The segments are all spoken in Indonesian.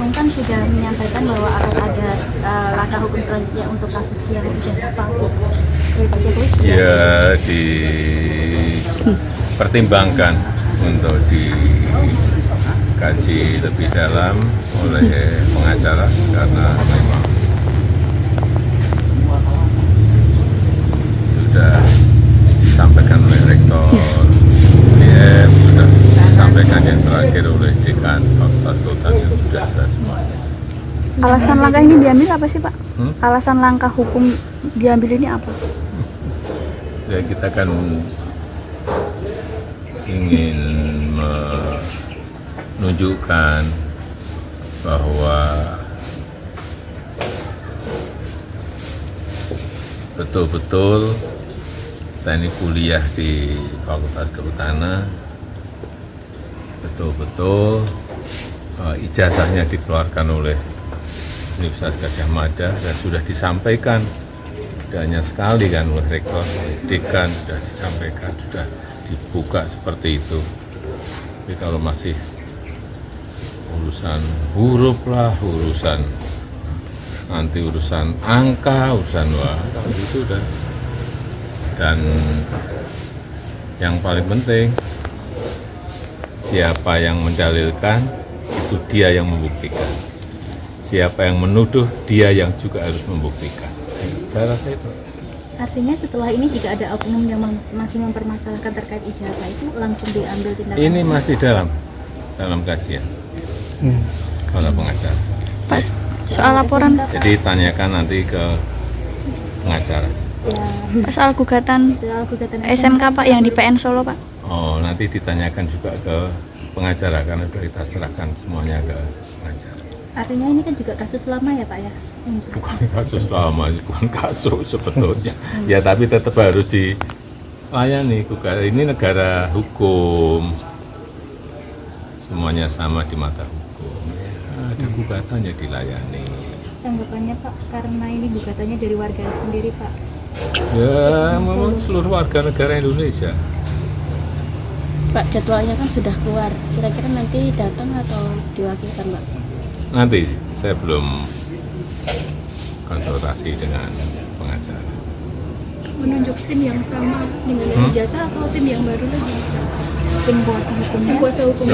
Langsung kan sudah menyampaikan bahwa akan ada langkah hukum selanjutnya untuk kasus yang ijazah palsu. Dari Pak Jokowi sudah Ya dipertimbangkan untuk dikaji lebih dalam oleh pengacara karena memang sudah disampaikan oleh rektor UGM, sudah disampaikan yang terakhir oleh dekan Fakultas Kehutanan yang sudah jelas semuanya. Alasan langkah ini diambil apa sih Pak? Alasan langkah hukum diambil ini apa? Ya kita kan ingin menunjukkan bahwa betul-betul kita ini kuliah di Fakultas Kehutanan, betul-betul ijazahnya dikeluarkan oleh Universitas Gadjah Mada dan sudah disampaikan, tidak hanya sekali kan oleh rektor, oleh dekan sudah disampaikan, sudah dibuka seperti itu. Tapi kalau masih urusan huruf lah, urusan nanti urusan angka, urusan wah, itu udah. Dan yang paling penting, siapa yang mendalilkan, itu dia yang membuktikan. Siapa yang menuduh, dia yang juga harus membuktikan. Saya rasa itu. Artinya setelah ini jika ada oknum yang masih mempermasalahkan terkait ijazah itu langsung diambil tindakan. Ini masih dalam kajian oleh pengacara. Pak, soal laporan, Jadi tanyakan nanti ke pengacara. Pak, soal gugatan SMK Pak yang di PN Solo Pak. Oh, nanti ditanyakan juga ke pengacara karena sudah kita serahkan semuanya ke pengacara. Artinya ini kan juga kasus lama ya Pak ya? Bukan kasus lama, bukan kasus sebetulnya. Ya tapi tetap harus dilayani. Ini negara hukum, semuanya sama di mata hukum. Ya, ada gugatannya dilayani. Tanggapannya Pak, karena ini gugatannya dari warga sendiri Pak. Ya, memang seluruh warga negara Indonesia. Pak, jadwalnya kan sudah keluar. Kira-kira nanti datang atau diwakilkan Pak? Nanti saya belum konsultasi dengan pengacara. Menunjuk tim yang sama dengan ijazah atau tim yang baru lagi? Tim kuasa hukumnya? Tim kuasa hukum.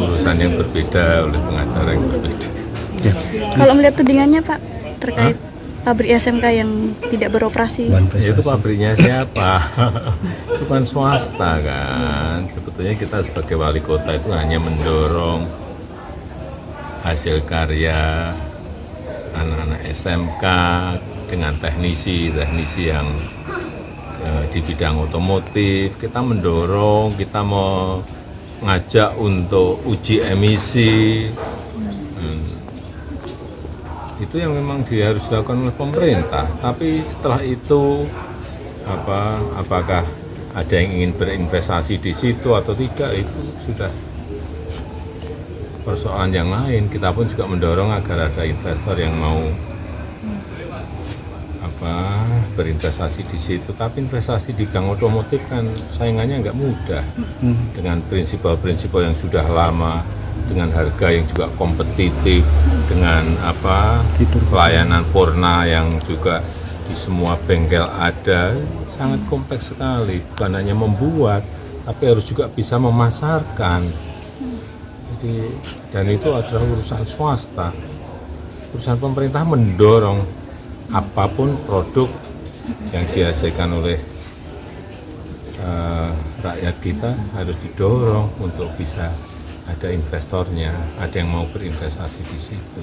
Urusan yang berbeda oleh pengacara yang berbeda. Kalau melihat tudingannya Pak terkait pabrik SMK yang tidak beroperasi. Itu pabriknya siapa? Itu kan swasta kan. Sebetulnya kita sebagai wali kota itu hanya mendorong hasil karya anak-anak SMK dengan teknisi yang di bidang otomotif. Kita mendorong, kita mau ngajak untuk uji emisi. Itu yang memang harus dilakukan oleh pemerintah. Tapi setelah itu apakah ada yang ingin berinvestasi di situ atau tidak, itu sudah persoalan yang lain. Kita pun juga mendorong agar ada investor yang mau berinvestasi di situ. Tapi investasi di bidang otomotif kan saingannya nggak mudah dengan prinsip-prinsip yang sudah lama, dengan harga yang juga kompetitif, dengan pelayanan purna yang juga di semua bengkel ada, sangat kompleks sekali. Bukan hanya membuat, tapi harus juga bisa memasarkan. Jadi, dan itu adalah urusan swasta. Urusan pemerintah mendorong apapun produk yang dihasilkan oleh rakyat kita harus didorong untuk bisa ada investornya, ada yang mau berinvestasi di situ.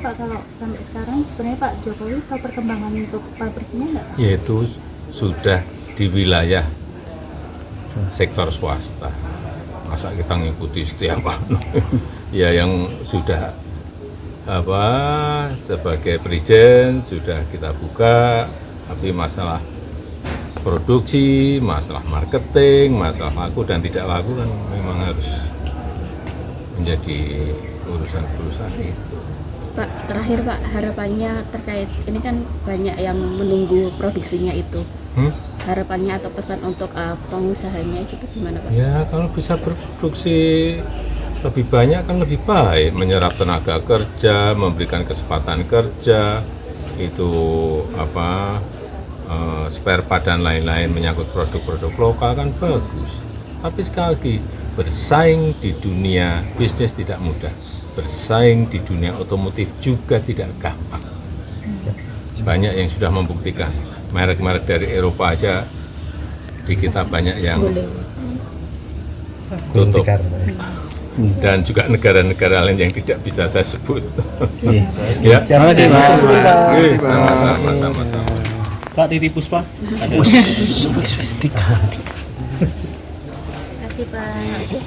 Pak, kalau sampai sekarang sebenarnya Pak Jokowi tahu perkembangan untuk pabriknya nggak Pak? Yaitu sudah di wilayah sektor swasta. Masa kita ngikuti setiap ya yang sudah sebagai presiden sudah kita buka, tapi masalah produksi, masalah marketing, masalah laku dan tidak laku kan memang harus menjadi urusan perusahaan itu. Pak, terakhir Pak, harapannya terkait ini kan banyak yang menunggu produksinya itu. Harapannya atau pesan untuk pengusahanya itu gimana Pak? Ya kalau bisa berproduksi lebih banyak kan lebih baik, menyerap tenaga kerja, memberikan kesempatan kerja, itu apa spare part dan lain-lain menyangkut produk-produk lokal kan bagus. Tapi sekali lagi, bersaing di dunia bisnis tidak mudah, bersaing di dunia otomotif juga tidak gampang. Banyak yang sudah membuktikan, merek-merek dari Eropa aja di kita banyak yang tutup, dan juga negara-negara lain yang tidak bisa saya sebut. Ya, Terima kasih, Pak. sama-sama. Pak Titi Puspa. Terima kasih Pak.